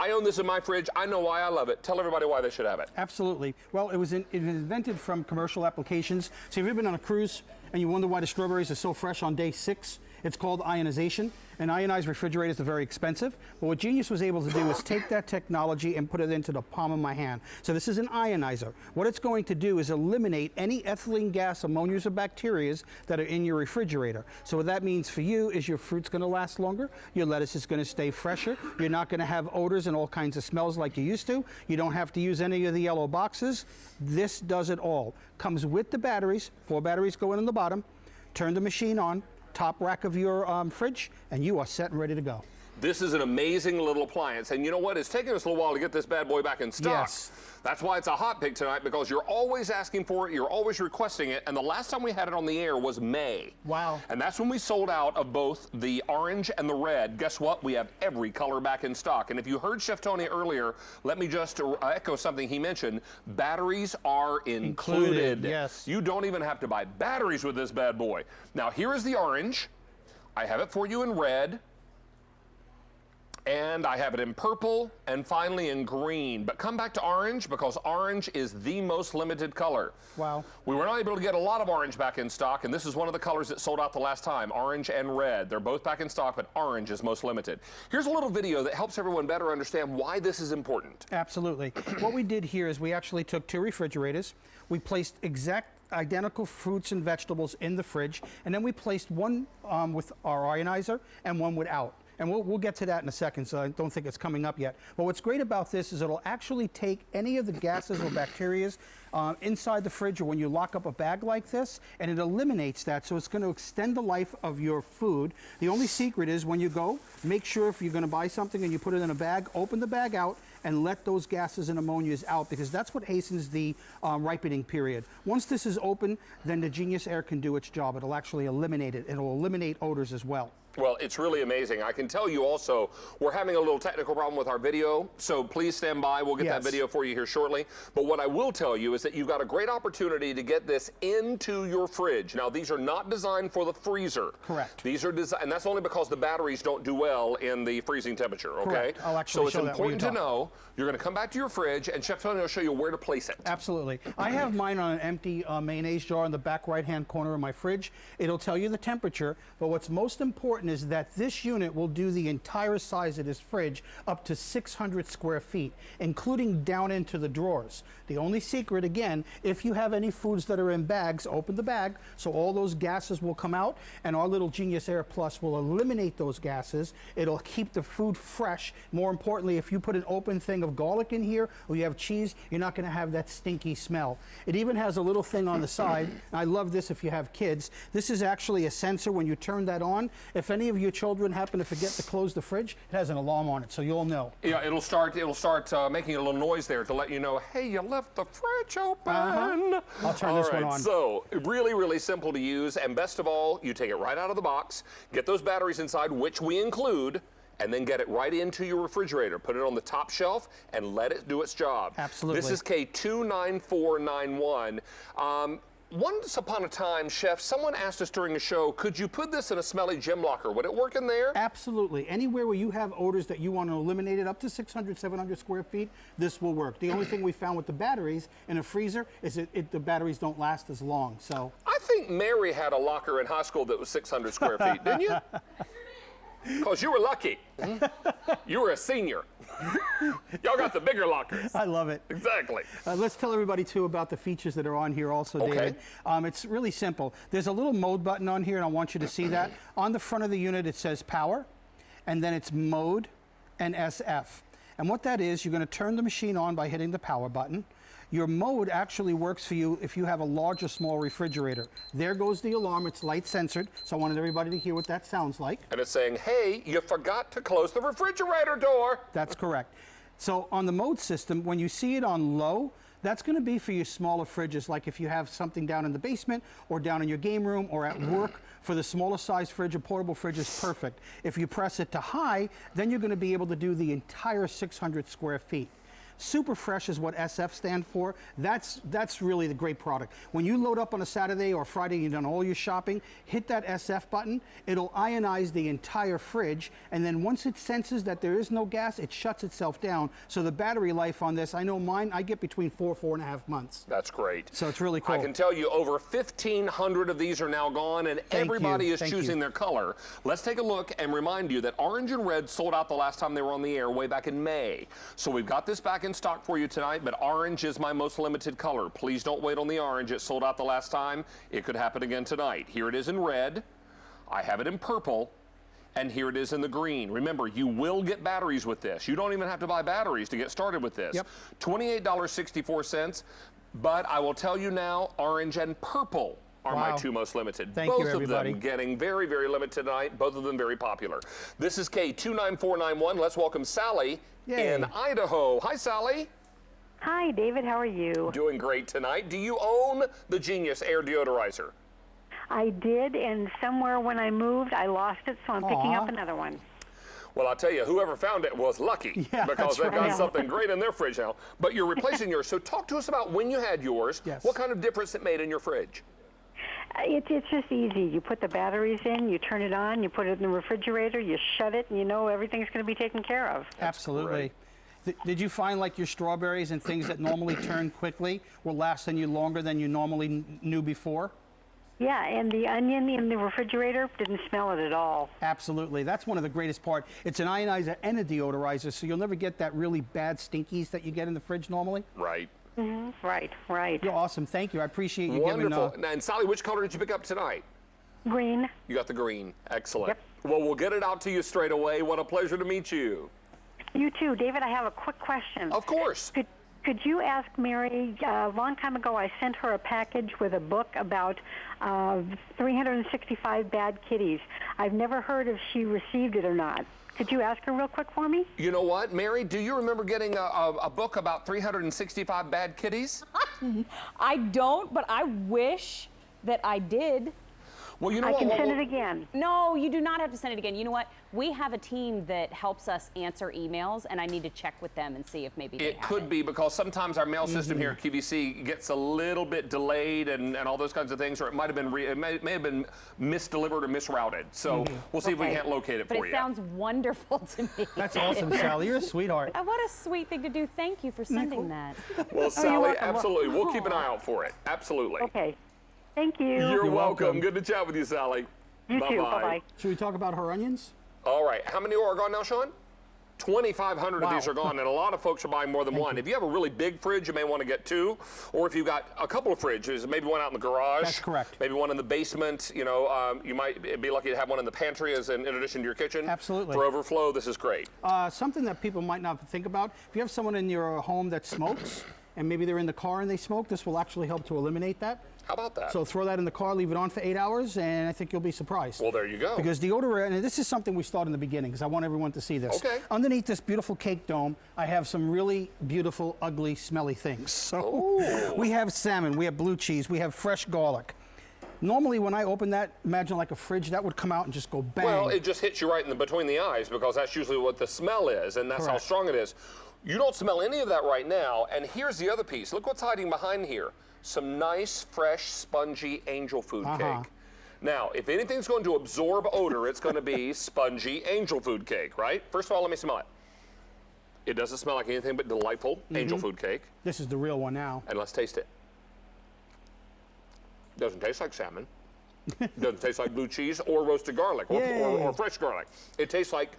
I own this in my fridge. I know why I love it. Tell everybody why they should have it. Absolutely. Well, it was invented from commercial applications. So if you've been on a cruise and you wonder why the strawberries are so fresh on day 6, it's called ionization. And ionized refrigerators are very expensive. But what Genius was able to do is take that technology and put it into the palm of my hand. So this is an ionizer. What it's going to do is eliminate any ethylene gas, ammonias, or bacteria that are in your refrigerator. So what that means for you is your fruit's going to last longer, your lettuce is going to stay fresher, you're not going to have odors and all kinds of smells like you used to. You don't have to use any of the yellow boxes. This does it all. Comes with the batteries. 4 batteries go in the bottom. Turn the machine on. Top rack of your fridge, and you are set and ready to go. This is an amazing little appliance, and you know what? It's taken us a little while to get this bad boy back in stock. Yes. That's why it's a hot pick tonight, because you're always asking for it, you're always requesting it, and the last time we had it on the air was May. Wow. And that's when we sold out of both the orange and the red. Guess what? We have every color back in stock. And if you heard Chef Tony earlier, let me just echo something he mentioned. Batteries are included. Yes. You don't even have to buy batteries with this bad boy. Now, here is the orange. I have it for you in red. And I have it in purple, and finally in green. But come back to orange, because orange is the most limited color. Wow. We were not able to get a lot of orange back in stock, and this is one of the colors that sold out the last time, orange and red. They're both back in stock, but orange is most limited. Here's a little video that helps everyone better understand why this is important. Absolutely. What we did here is we actually took 2 refrigerators. We placed identical fruits and vegetables in the fridge, and then we placed one with our ionizer and one without. And we'll get to that in a second, so I don't think it's coming up yet. But what's great about this is it'll actually take any of the gases or bacteria inside the fridge, or when you lock up a bag like this, and it eliminates that, so it's going to extend the life of your food. The only secret is when you go, make sure if you're going to buy something and you put it in a bag, open the bag out and let those gases and ammonias out, because that's what hastens the ripening period. Once this is open, then the Genius Air can do its job. It'll actually eliminate it. It'll eliminate odors as well. Well, it's really amazing. I can tell you also, we're having a little technical problem with our video, so please stand by. We'll get that video for you here shortly. But what I will tell you is that you've got a great opportunity to get this into your fridge. Now, these are not designed for the freezer. Correct. These are designed, and that's only because the batteries don't do well in the freezing temperature, okay? Correct. I'll actually so it's important to know, you're going to come back to your fridge, and Chef Tony will show you where to place it. Absolutely. I have mine on an empty mayonnaise jar in the back right-hand corner of my fridge. It'll tell you the temperature, but what's most important is that this unit will do the entire size of this fridge up to 600 square feet, including down into the drawers. The only secret, again, if you have any foods that are in bags, open the bag so all those gases will come out, and our little Genius Air Plus will eliminate those gases. It'll keep the food fresh. More importantly, if you put an open thing of garlic in here or you have cheese, you're not going to have that stinky smell. It even has a little thing on the side. I love this if you have kids. This is actually a sensor. When you turn that on, if any of your children happen to forget to close the fridge, it has an alarm on it, so you'll know. Yeah, it'll start making a little noise there to let you know, hey, you left the fridge open. I'll turn this one on. So really, really simple to use, and best of all, you take it right out of the box, get those batteries inside, which we include, and then get it right into your refrigerator. Put it on the top shelf and let it do its job. Absolutely. This is K29491. Once upon a time, Chef, someone asked us during the show, could you put this in a smelly gym locker? Would it work in there? Absolutely. Anywhere where you have odors that you want to eliminate it up to 600, 700 square feet, this will work. The only thing we found with the batteries in a freezer is the batteries don't last as long. So I think Mary had a locker in high school that was 600 square feet, didn't you? Because you were lucky. You were a senior. Y'all got the bigger lockers. I love it. Exactly. Let's tell everybody, too, about the features that are on here also, David. It's really simple. There's a little mode button on here, and I want you to see that. On the front of the unit, it says power, and then it's mode and SF. And what that is, you're going to turn the machine on by hitting the power button. Your mode actually works for you if you have a large or small refrigerator. There goes the alarm. It's light censored, so I wanted everybody to hear what that sounds like. And it's saying, hey, you forgot to close the refrigerator door. That's correct. So on the mode system, when you see it on low, that's going to be for your smaller fridges, like if you have something down in the basement or down in your game room or at work. For the smaller size fridge, a portable fridge is perfect. If you press it to high, then you're going to be able to do the entire 600 square feet. Super fresh is what SF stand for. That's really the great product. When you load up on a Saturday or Friday, you've done all your shopping, hit that SF button. It'll ionize the entire fridge, and then once it senses that there is no gas, it shuts itself down. So the battery life on this, I know mine, I get between 4.5 months. That's great. So it's really cool. I can tell you over 1,500 of these are now gone, and everybody is choosing their color. Let's take a look and remind you that orange and red sold out the last time they were on the air way back in May. So we've got this back in stock for you tonight, but orange is my most limited color. Please don't wait on the orange. It sold out the last time. It could happen again tonight. Here it is in red. I have it in purple. And here it is in the green. Remember, you will get batteries with this. You don't even have to buy batteries to get started with this. Yep. $28.64. But I will tell you now, orange and purple are my two most limited. Both of them getting very, very limited tonight. Both of them very popular. This is K29491. Let's welcome Sally in Idaho. Hi, Sally. Hi, David. How are you? Doing great tonight. Do you own the Genius Air Deodorizer? I did, and somewhere when I moved, I lost it, so I'm picking up another one. Well, I'll tell you, whoever found it was lucky because they've got something great in their fridge now. But you're replacing yours, so talk to us about when you had yours, what kind of difference it made in your fridge. It's just easy. You put the batteries in, you turn it on, you put it in the refrigerator, you shut it, and you know everything's going to be taken care of. Absolutely. Did you find like your strawberries and things that normally turn quickly were lasting you longer than you normally knew before? Yeah, and the onion in the refrigerator didn't smell it at all. Absolutely. That's one of the greatest part. It's an ionizer and a deodorizer, so you'll never get that really bad stinkies that you get in the fridge normally. Right. Mm-hmm. Right. You're awesome. Thank you. I appreciate you giving... Wonderful. And Sally, which color did you pick up tonight? Green. You got the green. Excellent. Yep. Well, we'll get it out to you straight away. What a pleasure to meet you. You too. David, I have a quick question. Of course. Could you ask Mary, a long time ago I sent her a package with a book about 365 bad kitties. I've never heard if she received it or not. Could you ask her real quick for me? You know what, Mary, do you remember getting a book about 365 bad kitties? I don't, but I wish that I did. Well, you know I what? can send it again. No, you do not have to send it again. You know what? We have a team that helps us answer emails, and I need to check with them and see if maybe they have it. It could be because sometimes our mail system here at QVC gets a little bit delayed and all those kinds of things, or it might have been it may have been misdelivered or misrouted. So we'll see if we can't locate it for you. But it sounds wonderful to me. That's awesome, Sally. You're a sweetheart. What a sweet thing to do. Thank you for sending that. Well, Sally, absolutely. We'll keep an eye out for it. Absolutely. Okay. Thank you. You're welcome. Good to chat with you, Sally. You too. Bye-bye. Should we talk about her onions? All right. How many are gone now, Sean? 2,500 of these are gone, and a lot of folks are buying more than one. If you have a really big fridge, you may want to get two, or if you've got a couple of fridges, maybe one out in the garage. That's correct. Maybe one in the basement. You know, you might be lucky to have one in the pantry as in addition to your kitchen. Absolutely. For overflow, this is great. Something that people might not think about, if you have someone in your home that smokes, and maybe they're in the car and they smoke, this will actually help to eliminate that. How about that? So throw that in the car, leave it on for 8 hours, and I think you'll be surprised. Well, there you go. Because deodorant, and this is something we start in the beginning, because I want everyone to see this. Okay. Underneath this beautiful cake dome, I have some really beautiful, ugly, smelly things. So we have salmon, we have blue cheese, we have fresh garlic. Normally, when I open that, imagine like a fridge, that would come out and just go bang. Well, it just hits you right in between the eyes, because that's usually what the smell is, and that's how strong it is. You don't smell any of that right now, and here's the other piece. Look what's hiding behind here. Some nice, fresh, spongy angel food cake. Now, if anything's going to absorb odor, it's going to be spongy angel food cake, right? First of all, let me smell it. It doesn't smell like anything but delightful angel food cake. This is the real one now. And let's taste it. Doesn't taste like salmon. Doesn't taste like blue cheese or roasted garlic or fresh garlic. It tastes like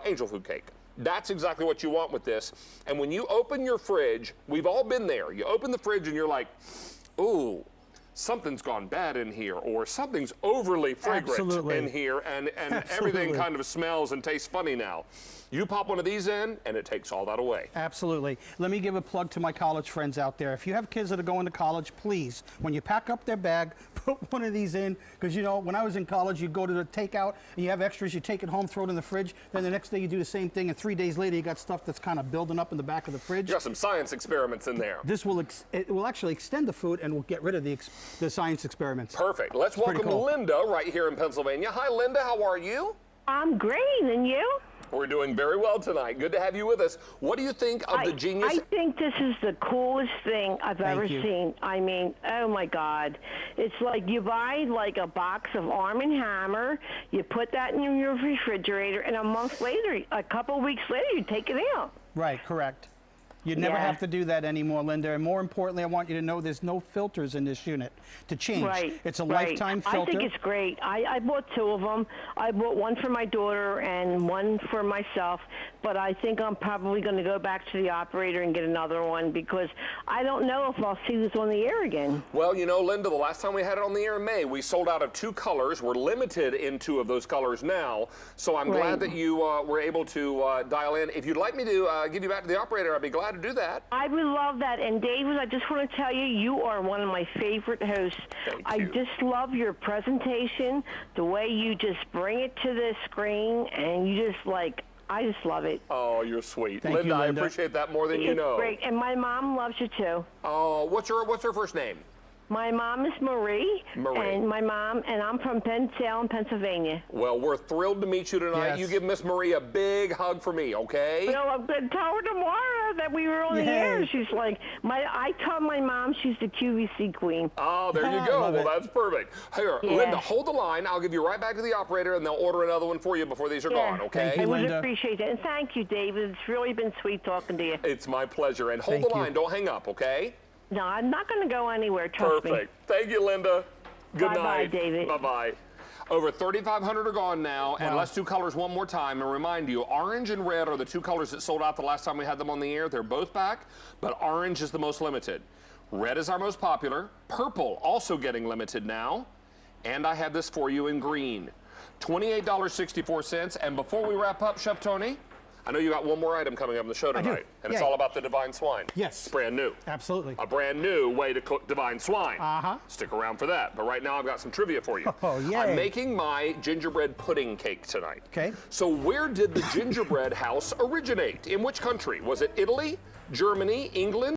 angel food cake. That's exactly what you want with this. And when you open your fridge, we've all been there. You open the fridge and you're like, ooh, something's gone bad in here, or something's overly fragrant in here, and everything kind of smells and tastes funny now. You pop one of these in, and it takes all that away. Absolutely. Let me give a plug to my college friends out there. If you have kids that are going to college, please, when you pack up their bag, put one of these in. Because, you know, when I was in college, you go to the takeout, and you have extras, you take it home, throw it in the fridge. Then the next day, you do the same thing, and 3 days later, you got stuff that's kind of building up in the back of the fridge. You got some science experiments in there. This will it will actually extend the food, and will get rid of the science experiments. Perfect. Let's welcome Linda right here in Pennsylvania. Hi, Linda. How are you? I'm great, and you? We're doing very well tonight. Good to have you with us. What do you think of the Genius? I think this is the coolest thing I've ever you. seen. I mean, oh my God. It's like you buy like a box of Arm & Hammer, you put that in your refrigerator, and a month later, a couple weeks later, you take it out. Right, correct. You never Yeah. have to do that anymore, Linda. And more importantly, I want you to know there's no filters in this unit to change. Right. It's a right. lifetime filter. I think it's great. I bought 2 of them. I bought one for my daughter and one for myself, but I think I'm probably going to go back to the operator and get another one because I don't know if I'll see this on the air again. Well, you know, Linda, the last time we had it on the air in May, we sold out of 2 colors. We're limited in 2 of those colors now. So I'm glad that you were able to dial in. If you'd like me to give you back to the operator, I'd be glad to do that. I would love that. And David, I just want to tell you, you are one of my favorite hosts. Thank I you. just love your presentation, the way you just bring it to the screen, and you just like, I just love it. Oh, you're sweet. Thank you, Linda, I Linda. appreciate that more than you It's know. great. And my mom loves you too. Oh, what's her first name? My mom is Marie, Marie. and I'm from Penn Salem, Pennsylvania. Well, we're thrilled to meet you tonight. Yes. You give Miss Marie a big hug for me, okay? You know, I'm going to tell her tomorrow that we were on the Yay. air. She's like, I told my mom she's the QVC queen. Oh, there you go. Love Well, it. that's perfect. Here, Yeah. Linda, hold the line. I'll give you right back to the operator, and they'll order another one for you before these are gone, okay? Thank I you, would Linda. appreciate it. And thank you, David. It's really been sweet talking to you. It's my pleasure. And hold Thank the you. line. Don't hang up, okay? No, I'm not going to go anywhere. Trust me. Perfect. Thank you, Linda. Good Bye-bye, night. David. Bye-bye. Over 3,500 are gone now, and Wow. let's do colors one more time and remind you, orange and red are the 2 colors that sold out the last time we had them on the air. They're both back, but orange is the most limited. Red is our most popular. Purple also getting limited now. And I have this for you in green. $28.64. And before we wrap up, Chef Tony, I know you got one more item coming up in the show do. tonight, and it's Yay. all about the divine swine. Yes. It's brand new. Absolutely. A brand new way to cook divine swine. Uh-huh. Stick around for that. But right now, I've got some trivia for you. Oh, yay. I'm making my gingerbread pudding cake tonight. Okay. So where did the gingerbread house originate? In which country? Was it Italy, Germany, England,